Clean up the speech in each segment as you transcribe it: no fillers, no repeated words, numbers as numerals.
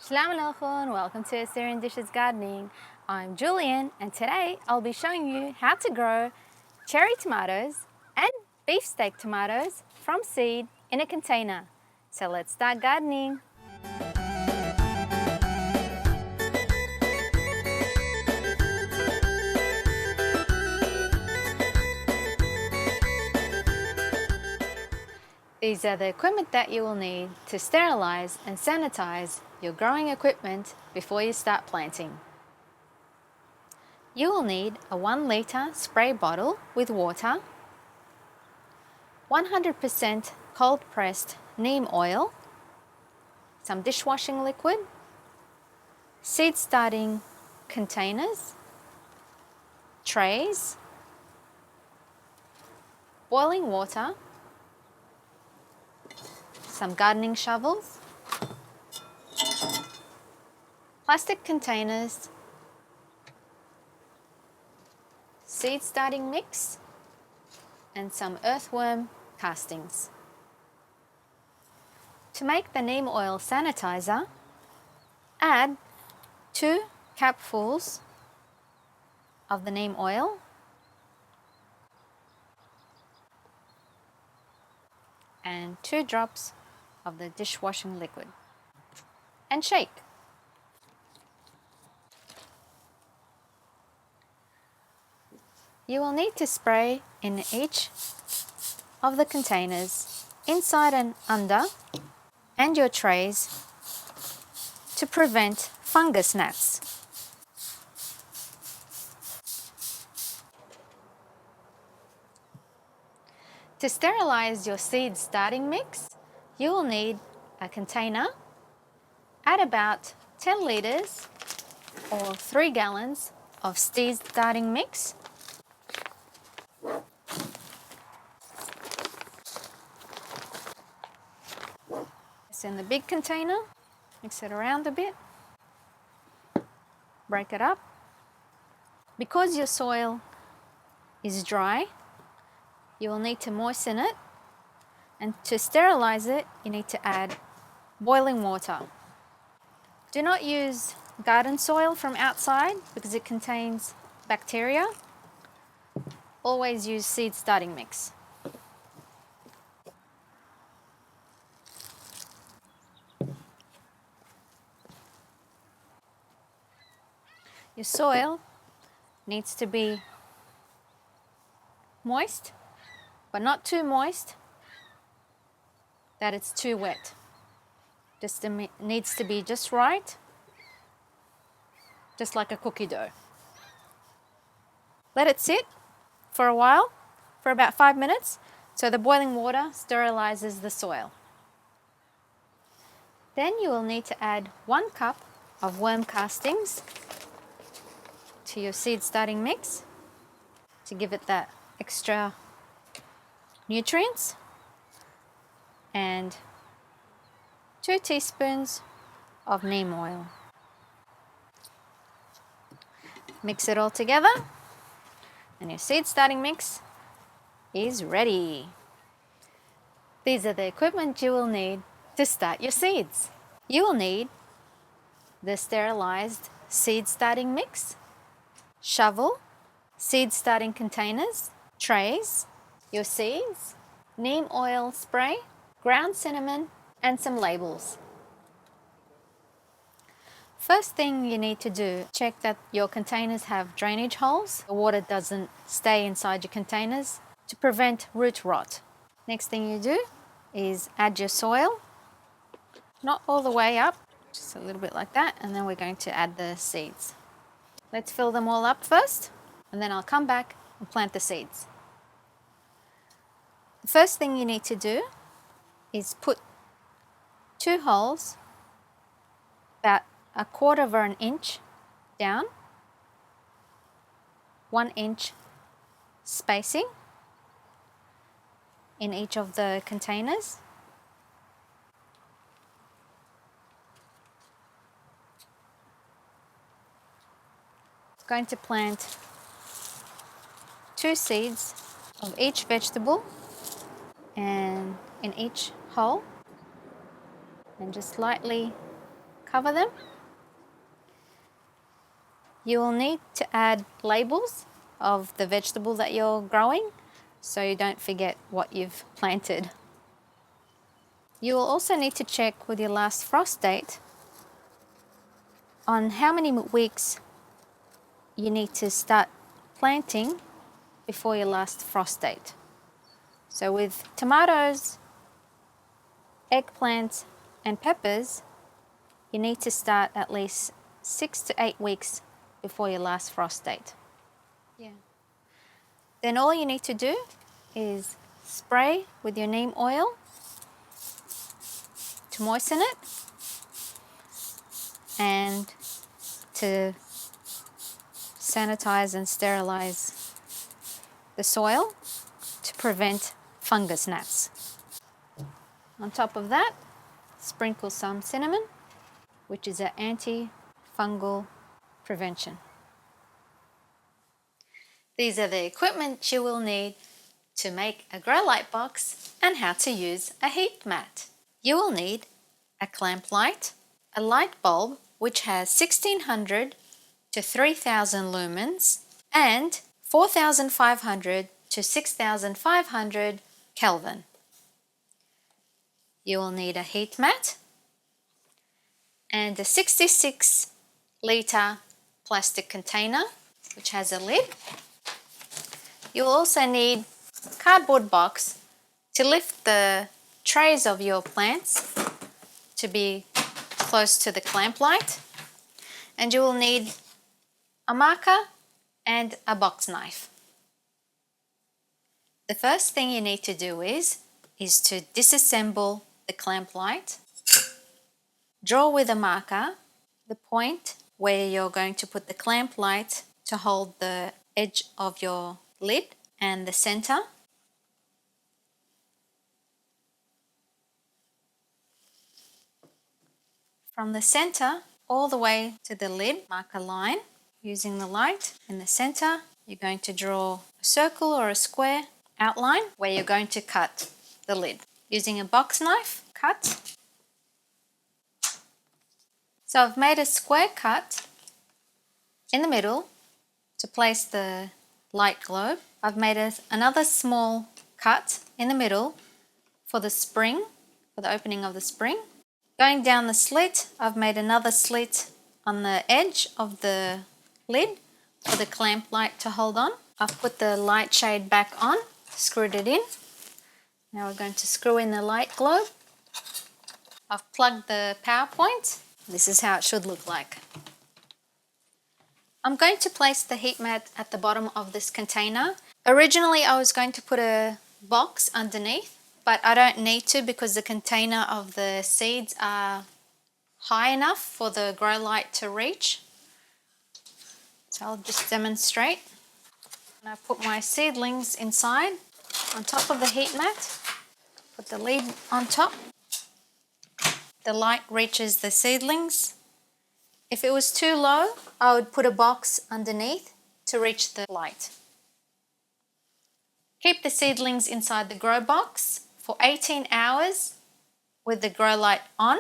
Shalom Alaikum, welcome to Assyrian Dishes Gardening. I'm Julian and today I'll be showing you how to grow cherry tomatoes and beefsteak tomatoes from seed in a container. So let's start gardening. These are the equipment that you will need to sterilize and sanitize your growing equipment before you start planting. You will need a 1 litre spray bottle with water, 100% cold pressed neem oil, some dishwashing liquid, seed starting containers, trays, boiling water, some gardening shovels, plastic containers, seed starting mix, and some earthworm castings. To make the neem oil sanitizer, add 2 capfuls of the neem oil and 2 drops of the dishwashing liquid and shake. You will need to spray in each of the containers, inside and under, and your trays to prevent fungus gnats. To sterilize your seed starting mix, you will need a container, add about 10 litres or 3 gallons of seed starting mix. It's in the big container, mix it around a bit, break it up. Because your soil is dry, you will need to moisten it, and to sterilize it, you need to add boiling water. Do not use garden soil from outside because it contains bacteria. Always use seed starting mix. Your soil needs to be moist, but not too moist that it's too wet. Just needs to be just right, just like a cookie dough. Let it sit for a while, for about 5 minutes, so the boiling water sterilizes the soil. Then you will need to add 1 cup of worm castings to your seed starting mix to give it that extra nutrients, and 2 teaspoons of neem oil. Mix it all together and your seed starting mix is ready. These are the equipment you will need to start your seeds. You will need the sterilized seed starting mix, shovel, seed starting containers, trays, your seeds, neem oil spray, ground cinnamon, and some labels. First thing you need to do, check that your containers have drainage holes. The water doesn't stay inside your containers to prevent root rot. Next thing you do is add your soil, not all the way up, just a little bit like that, and then we're going to add the seeds. Let's fill them all up first, and then I'll come back and plant the seeds. The first thing you need to do is put 2 holes about 1/4 inch down, 1 inch spacing in each of the containers. I'm going to plant 2 seeds of each vegetable and in each hole, and just lightly cover them. You will need to add labels of the vegetable that you're growing so you don't forget what you've planted. You will also need to check with your last frost date on how many weeks you need to start planting before your last frost date. So with tomatoes, eggplants and peppers, you need to start at least 6 to 8 weeks before your last frost date. Then all you need to do is spray with your neem oil to moisten it and to sanitize and sterilize the soil to prevent fungus gnats. On top of that, sprinkle some cinnamon, which is an anti-fungal prevention. These are the equipment you will need to make a grow light box and how to use a heat mat. You will need a clamp light, a light bulb which has 1600 to 3000 lumens and 4500 to 6500 Kelvin. You will need a heat mat and a 66 litre plastic container which has a lid. You will also need a cardboard box to lift the trays of your plants to be close to the clamp light, and you will need a marker and a box knife. The first thing you need to do is to disassemble the clamp light. Draw with a marker the point where you're going to put the clamp light to hold the edge of your lid and the center. From the center all the way to the lid, mark a line using the light. In the center, you're going to draw a circle or a square outline where you're going to cut the lid. Using a box knife, cut. So I've made a square cut in the middle to place the light globe. I've made another small cut in the middle for the spring, for the opening of the spring. Going down the slit, I've made another slit on the edge of the lid for the clamp light to hold on. I've put the light shade back on, screwed it in. Now we're going to screw in the light globe. I've plugged the power point. This is how it should look like. I'm going to place the heat mat at the bottom of this container. Originally I was going to put a box underneath, but I don't need to because the container of the seeds are high enough for the grow light to reach. So I'll just demonstrate. And I put my seedlings inside on top of the heat mat. Put the lid on top. The light reaches the seedlings. If it was too low, I would put a box underneath to reach the light. Keep the seedlings inside the grow box for 18 hours with the grow light on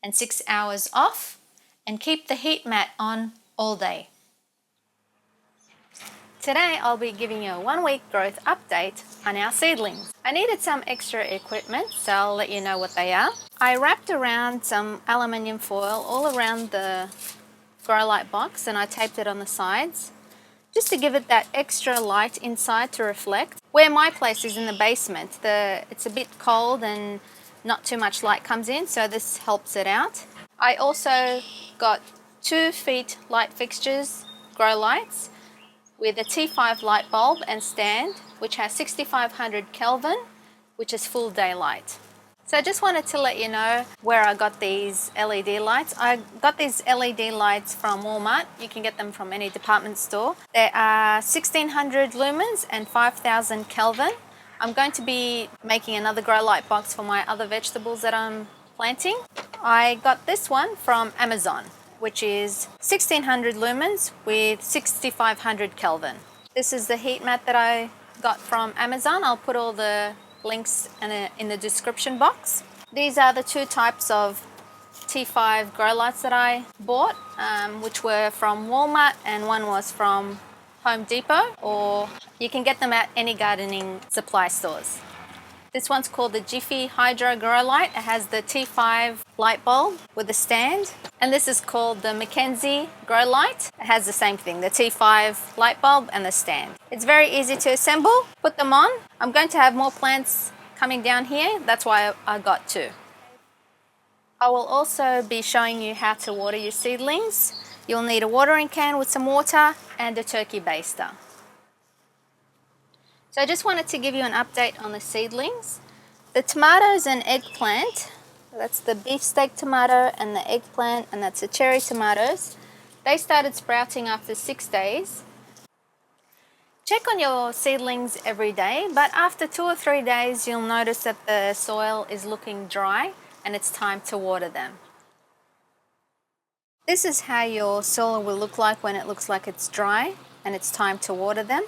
and 6 hours off, and keep the heat mat on all day. Today I'll be giving you a 1-week growth update on our seedlings. I needed some extra equipment, so I'll let you know what they are. I wrapped around some aluminium foil all around the grow light box and I taped it on the sides just to give it that extra light inside to reflect. Where my place is in the basement, it's a bit cold and not too much light comes in, so this helps it out. I also got 2 feet light fixtures, grow lights, with a T5 light bulb and stand, which has 6500 Kelvin, which is full daylight. So I just wanted to let you know where I got these LED lights. I got these LED lights from Walmart. You can get them from any department store. They are 1600 lumens and 5000 Kelvin. I'm going to be making another grow light box for my other vegetables that I'm planting. I got this one from Amazon, which is 1600 lumens with 6500 Kelvin. This is the heat mat that I got from Amazon. I'll put all the links in the description box. These are the 2 types of T5 grow lights that I bought, which were from Walmart and one was from Home Depot, or you can get them at any gardening supply stores. This one's called the Jiffy Hydro Grow Light. It has the T5 light bulb with a stand. And this is called the Mackenzie Grow Light. It has the same thing, the T5 light bulb and the stand. It's very easy to assemble. Put them on. I'm going to have more plants coming down here. That's why I got two. I will also be showing you how to water your seedlings. You'll need a watering can with some water and a turkey baster. So I just wanted to give you an update on the seedlings. The tomatoes and eggplant, that's the beefsteak tomato and the eggplant, and that's the cherry tomatoes. They started sprouting after 6 days. Check on your seedlings every day, but after 2 or 3 days you'll notice that the soil is looking dry and it's time to water them. This is how your soil will look like when it looks like it's dry and it's time to water them.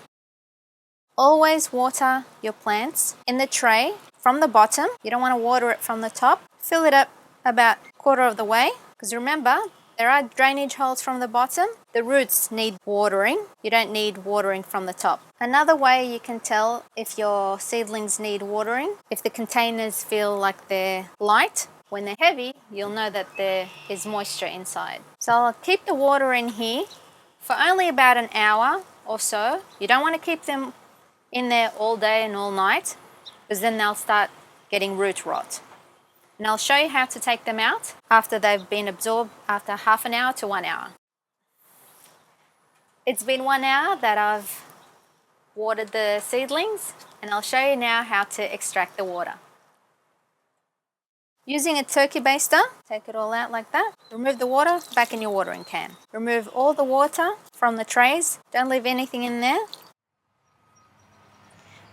Always water your plants in the tray from the bottom. You don't want to water it from the top. Fill it up about a quarter of the way, because remember, there are drainage holes from the bottom. The roots need watering. You don't need watering from the top. Another way you can tell if your seedlings need watering, if the containers feel like they're light. When they're heavy, you'll know that there is moisture inside. So I'll keep the water in here for only about an hour or so. You don't want to keep them in there all day and all night, because then they'll start getting root rot. And I'll show you how to take them out after they've been absorbed after half an hour to 1 hour. It's been 1 hour that I've watered the seedlings, and I'll show you now how to extract the water. Using a turkey baster, take it all out like that. Remove the water back in your watering can. Remove all the water from the trays. Don't leave anything in there.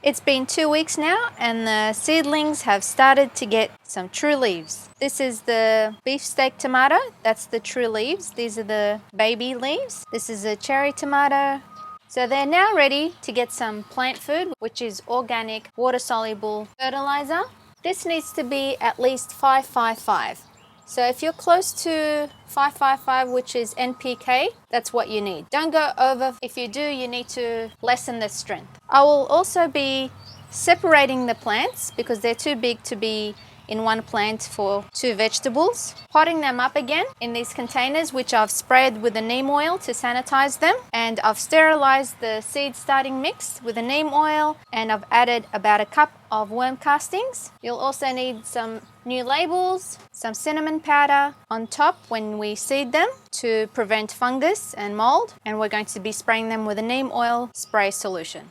It's been 2 weeks now and the seedlings have started to get some true leaves. This is the beefsteak tomato, that's the true leaves. These are the baby leaves. This is a cherry tomato. So they're now ready to get some plant food, which is organic, water-soluble fertilizer. This needs to be at least 555. So if you're close to 555, which is NPK, that's what you need. Don't go over. If you do, you need to lessen the strength. I will also be separating the plants because they're too big to be in one plant for 2 vegetables. Potting them up again in these containers, which I've sprayed with the neem oil to sanitize them. And I've sterilized the seed starting mix with the neem oil, and I've added about a cup of worm castings. You'll also need some new labels, some cinnamon powder on top when we seed them to prevent fungus and mold. And we're going to be spraying them with a neem oil spray solution.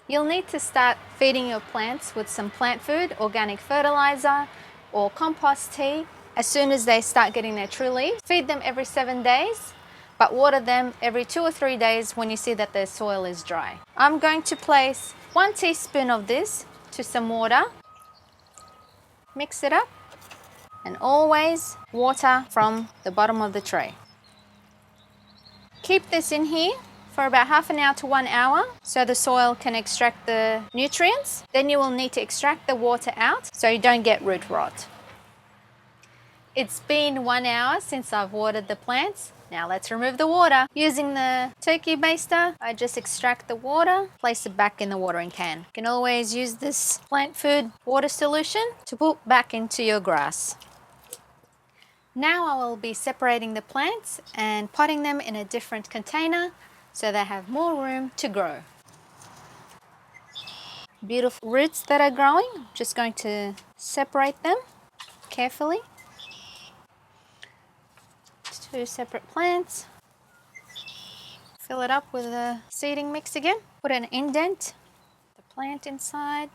You'll need to start feeding your plants with some plant food, organic fertilizer or compost tea as soon as they start getting their true leaves. Feed them every 7 days, but water them every 2 or 3 days when you see that their soil is dry. I'm going to place 1 teaspoon of this to some water. Mix it up and always water from the bottom of the tray. Keep this in here for about half an hour to 1 hour so the soil can extract the nutrients. Then you will need to extract the water out so you don't get root rot. It's been 1 hour since I've watered the plants. Now let's remove the water. Using the turkey baster, I just extract the water, place it back in the watering can. You can always use this plant food water solution to put back into your grass. Now I will be separating the plants and potting them in a different container so they have more room to grow. Beautiful roots that are growing. I'm just going to separate them carefully. 2 separate plants. Fill it up with the seeding mix again. Put an indent, the plant inside.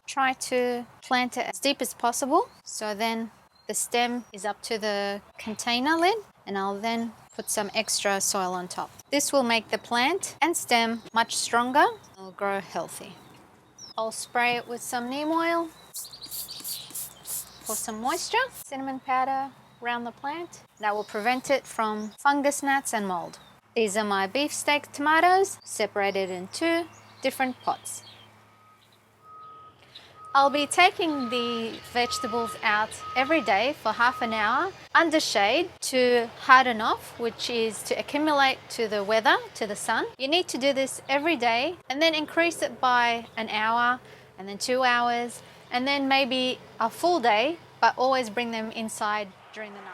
Try to plant it as deep as possible so then the stem is up to the container lid, and I'll then put some extra soil on top. This will make the plant and stem much stronger. It'll grow healthy. I'll spray it with some neem oil for some moisture, cinnamon powder around the plant. That will prevent it from fungus gnats and mold. These are my beefsteak tomatoes separated in 2 different pots. I'll be taking the vegetables out every day for half an hour under shade to harden off, which is to accumulate to the weather, to the sun. You need to do this every day and then increase it by an hour and then 2 hours and then maybe a full day, but always bring them inside during the night.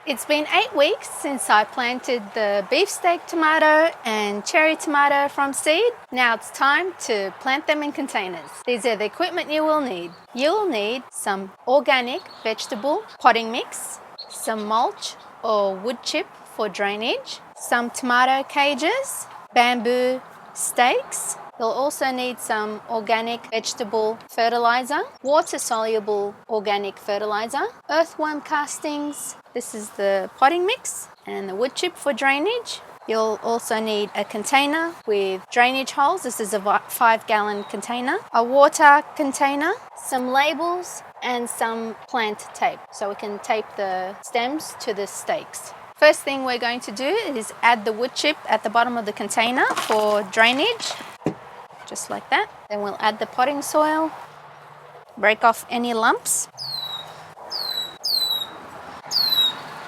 It's been 8 weeks since I planted the beefsteak tomato and cherry tomato from seed. Now it's time to plant them in containers. These are the equipment you will need. You'll need some organic vegetable potting mix, some mulch or wood chip for drainage, some tomato cages, bamboo stakes. You'll also need some organic vegetable fertilizer, water-soluble organic fertilizer, earthworm castings. This is the potting mix and the wood chip for drainage. You'll also need a container with drainage holes. This is a 5-gallon container, a water container, some labels and some plant tape so we can tape the stems to the stakes. First thing we're going to do is add the wood chip at the bottom of the container for drainage, just like that. Then we'll add the potting soil, break off any lumps.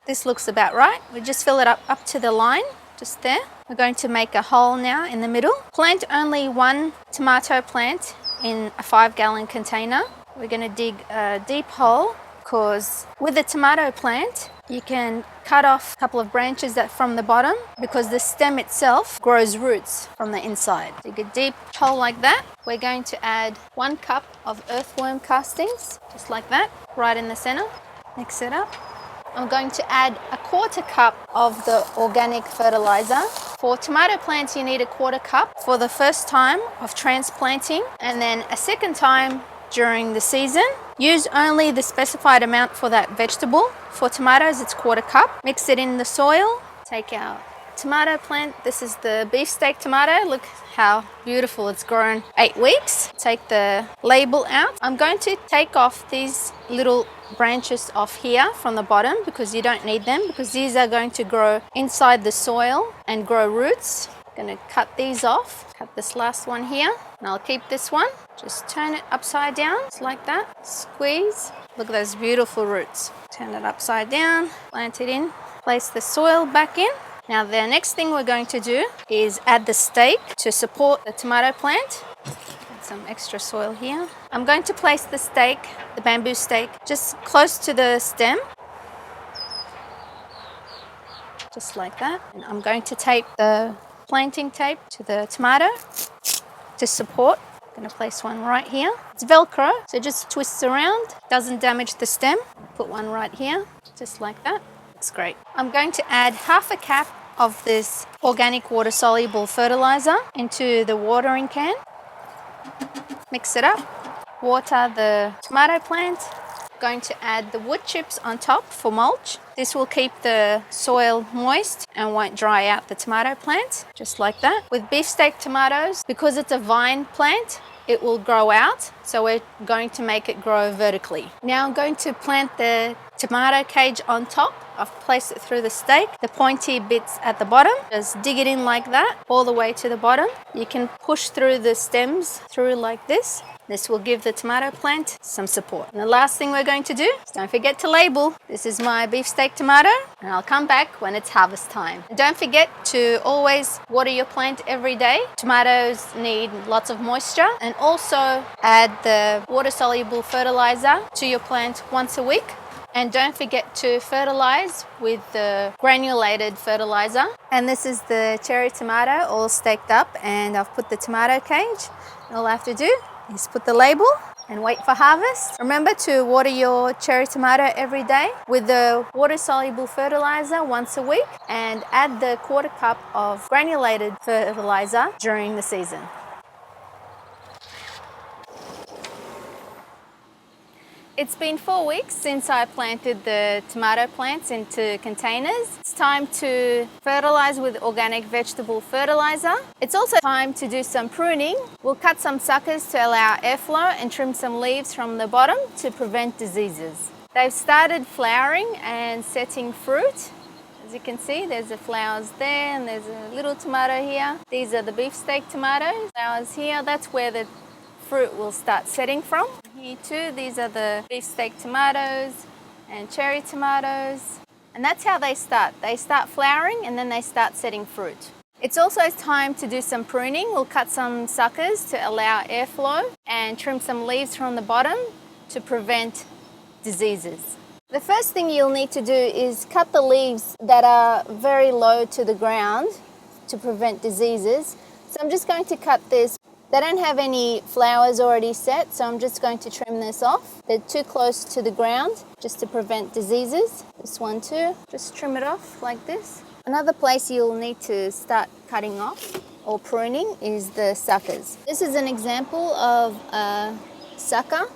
This looks about right. We just fill it up to the line, just there. We're going to make a hole now in the middle. Plant only one tomato plant in a 5-gallon container. We're going to dig a deep hole because with the tomato plant, you can cut off a couple of branches from the bottom because the stem itself grows roots from the inside. Dig a deep hole like that. We're going to add 1 cup of earthworm castings, just like that, right in the center. Mix it up. I'm going to add a 1/4 cup of the organic fertilizer. For tomato plants, you need a 1/4 cup for the first time of transplanting and then a second time during the season. Use only the specified amount for that vegetable. For tomatoes, it's 1/4 cup. Mix it in the soil. Take our tomato plant. This is the beefsteak tomato. Look how beautiful it's grown. 8 weeks. Take the label out. I'm going to take off these little branches off here from the bottom because you don't need them because these are going to grow inside the soil and grow roots. I'm going to cut these off. Cut this last one here and I'll keep this one. Just turn it upside down, just like that. Squeeze. Look at those beautiful roots. Turn it upside down, plant it in, place the soil back in. Now the next thing we're going to do is add the stake to support the tomato plant. Add some extra soil here. I'm going to place the stake, the bamboo stake, just close to the stem. Just like that. And I'm going to tape the planting tape to the tomato to support. I'm going to place one right here. It's Velcro, so it just twists around, doesn't damage the stem. Put one right here, just like that. Looks great. I'm going to add 1/2 cap of this organic water-soluble fertilizer into the watering can. Mix it up. Water the tomato plant. Going to add the wood chips on top for mulch. This will keep the soil moist and won't dry out the tomato plant, just like that. With beefsteak tomatoes, because it's a vine plant, it will grow out, so we're going to make it grow vertically. Now I'm going to plant the tomato cage on top. I've placed it through the stake, the pointy bits at the bottom. Just dig it in like that, all the way to the bottom. You can push through the stems through like this. This will give the tomato plant some support. And the last thing we're going to do is don't forget to label. This is my beefsteak tomato, and I'll come back when it's harvest time. And don't forget to always water your plant every day. Tomatoes need lots of moisture, and also add the water-soluble fertilizer to your plant once a week. And don't forget to fertilize with the granulated fertilizer. And this is the cherry tomato all staked up, and I've put the tomato cage. All I have to do is put the label and wait for harvest. Remember to water your cherry tomato every day with the water-soluble fertilizer once a week, and add the 1/4 cup of granulated fertilizer during the season. It's been 4 weeks since I planted the tomato plants into containers. It's time to fertilize with organic vegetable fertilizer. It's also time to do some pruning. We'll cut some suckers to allow airflow and trim some leaves from the bottom to prevent diseases. They've started flowering and setting fruit. As you can see, there's the flowers there and there's a little tomato here. These are the beefsteak tomatoes. Flowers here, that's where the fruit will start setting from. Here too, these are the beefsteak tomatoes and cherry tomatoes. And that's how they start. They start flowering and then they start setting fruit. It's also time to do some pruning. We'll cut some suckers to allow airflow and trim some leaves from the bottom to prevent diseases. The first thing you'll need to do is cut the leaves that are very low to the ground to prevent diseases. So I'm just going to cut this. They don't have any flowers already set, so I'm just going to trim this off. They're too close to the ground just to prevent diseases. This one too, just trim it off like this. Another place you'll need to start cutting off or pruning is the suckers. This is an example of a sucker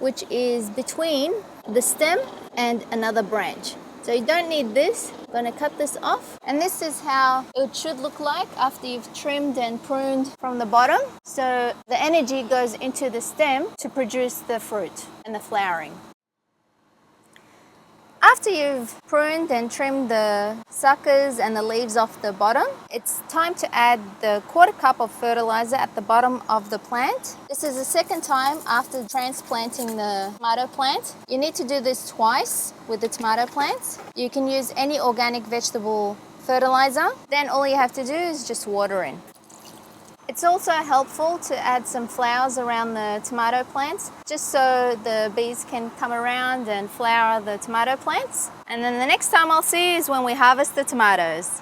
which is between the stem and another branch. So you don't need this. I'm going to cut this off. And this is how it should look like after you've trimmed and pruned from the bottom. So the energy goes into the stem to produce the fruit and the flowering. After you've pruned and trimmed the suckers and the leaves off the bottom, it's time to add the 1/4 cup of fertilizer at the bottom of the plant. This is the second time after transplanting the tomato plant. You need to do this twice with the tomato plants. You can use any organic vegetable fertilizer. Then all you have to do is just water in. It's also helpful to add some flowers around the tomato plants, just so the bees can come around and flower the tomato plants. And then the next time I'll see you is when we harvest the tomatoes.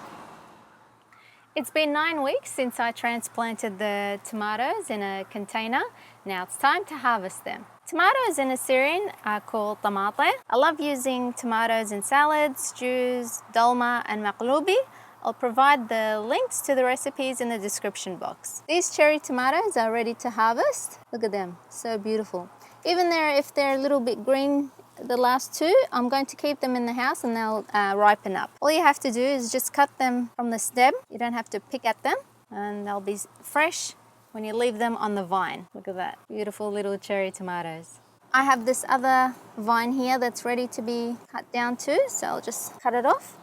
It's been 9 weeks since I transplanted the tomatoes in a container. Now it's time to harvest them. Tomatoes in Assyrian are called tamate. I love using tomatoes in salads, stews, dolma and maqlubi. I'll provide the links to the recipes in the description box. These cherry tomatoes are ready to harvest. Look at them, so beautiful. Even if they're a little bit green, the last two, I'm going to keep them in the house and they'll ripen up. All you have to do is just cut them from the stem. You don't have to pick at them and they'll be fresh when you leave them on the vine. Look at that, beautiful little cherry tomatoes. I have this other vine here that's ready to be cut down too, so I'll just cut it off.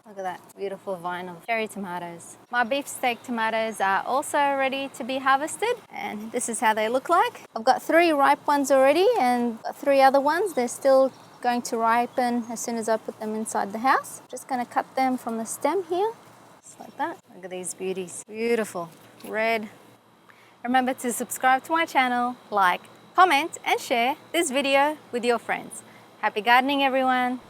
Look at that beautiful vine of cherry tomatoes. My beefsteak tomatoes are also ready to be harvested, and this is how they look like. I've got 3 ripe ones already and 3 other ones. They're still going to ripen as soon as I put them inside the house. Just going to cut them from the stem here, just like that. Look at these beauties, beautiful, red. Remember to subscribe to my channel, like, comment and share this video with your friends. Happy gardening everyone!